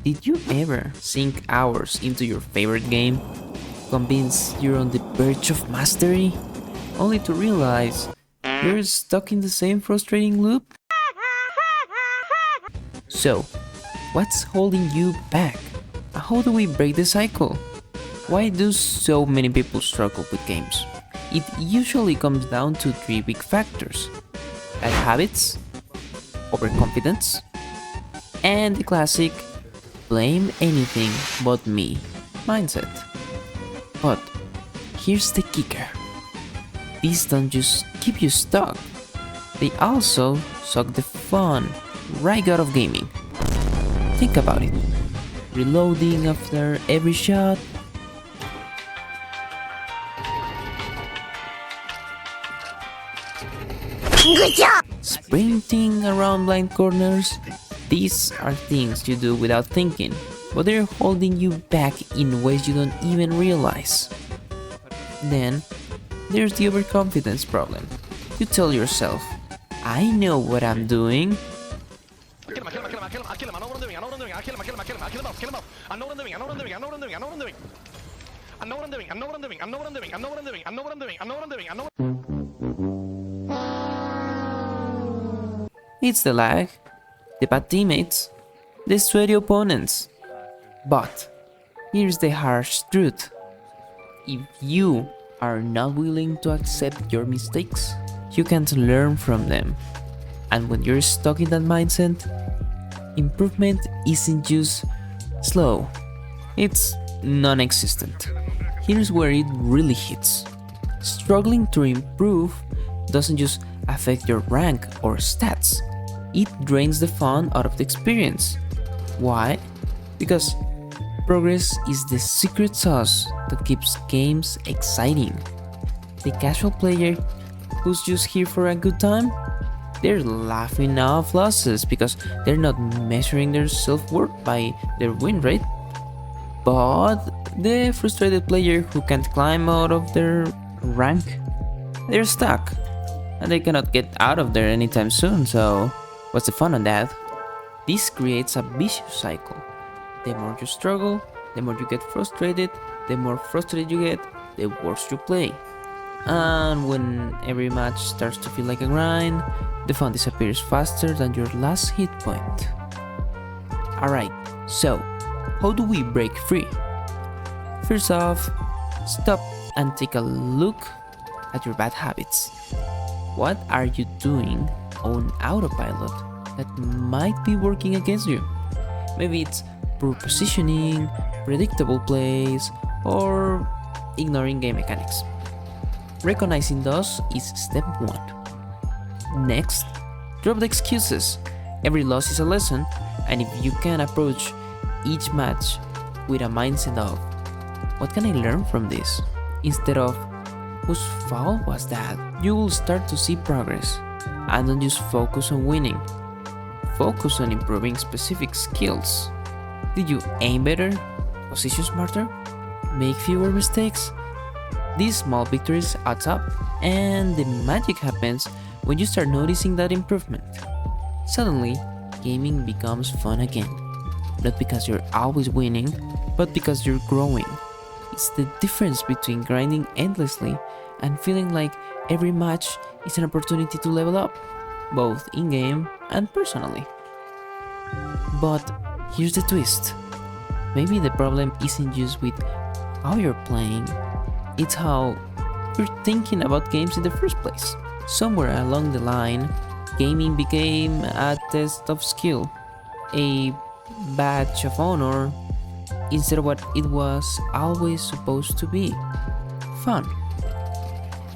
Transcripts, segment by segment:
Did you ever sink hours into your favorite game, convinced you're on the verge of mastery, only to realize you're stuck in the same frustrating loop? So, what's holding you back? How do we break the cycle? Why do so many people struggle with games? It usually comes down to three big factors: bad habits, overconfidence, and the classic blame anything but me mindset. But here's the kicker: these don't just keep you stuck, they also suck the fun right out of gaming. Think about it. Reloading after every shot, sprinting around blind corners. These are things you do without thinking, but they're holding you back in ways you don't even realize. Then, there's the overconfidence problem. You tell yourself, I know what I'm doing. It's the lag, the bad teammates, the sweaty opponents. But here's the harsh truth: if you are not willing to accept your mistakes, you can't learn from them. And when you're stuck in that mindset, improvement isn't just slow, it's non-existent. Here's where it really hits. Struggling to improve doesn't just affect your rank or stats, it drains the fun out of the experience. Why? Because progress is the secret sauce that keeps games exciting. The casual player who's just here for a good time, they're laughing off losses because they're not measuring their self-worth by their win rate. But the frustrated player who can't climb out of their rank, they're stuck and they cannot get out of there anytime soon, so what's the fun on that? This creates a vicious cycle. The more you struggle, the more you get frustrated, the more frustrated you get, the worse you play. And when every match starts to feel like a grind, the fun disappears faster than your last hit point. Alright, so how do we break free? First off, stop and take a look at your bad habits. What are you doing on autopilot that might be working against you? Maybe it's poor positioning, predictable plays, or ignoring game mechanics. Recognizing those is step 1. Next, drop the excuses. Every loss is a lesson, and if you can approach each match with a mindset of, what can I learn from this? Instead of, whose fault was that? You will start to see progress. And don't just focus on winning. Focus on improving specific skills. Did you aim better? Position smarter? Make fewer mistakes? These small victories adds up, and the magic happens when you start noticing that improvement. Suddenly, gaming becomes fun again. Not because you're always winning, but because you're growing. It's the difference between grinding endlessly and feeling like every match is an opportunity to level up, both in-game and personally. But here's the twist. Maybe the problem isn't just with how you're playing, it's how you're thinking about games in the first place. Somewhere along the line, gaming became a test of skill, a badge of honor, instead of what it was always supposed to be: fun.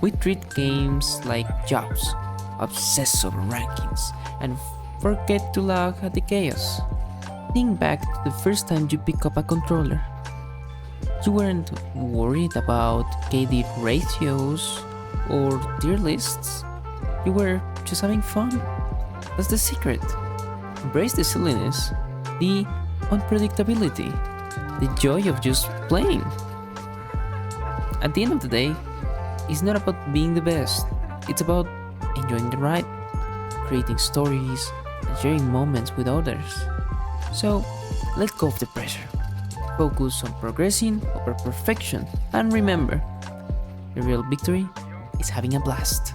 We treat games like jobs, obsess over rankings, and forget to laugh at the chaos. Think back to the first time you pick up a controller. You weren't worried about KD ratios or tier lists. You were just having fun. That's the secret. Embrace the silliness, the unpredictability, the joy of just playing. At the end of the day, it's not about being the best. It's about enjoying the ride, creating stories, and sharing moments with others. So, Let go of the pressure. Focus on progressing over perfection, and remember, the real victory is having a blast.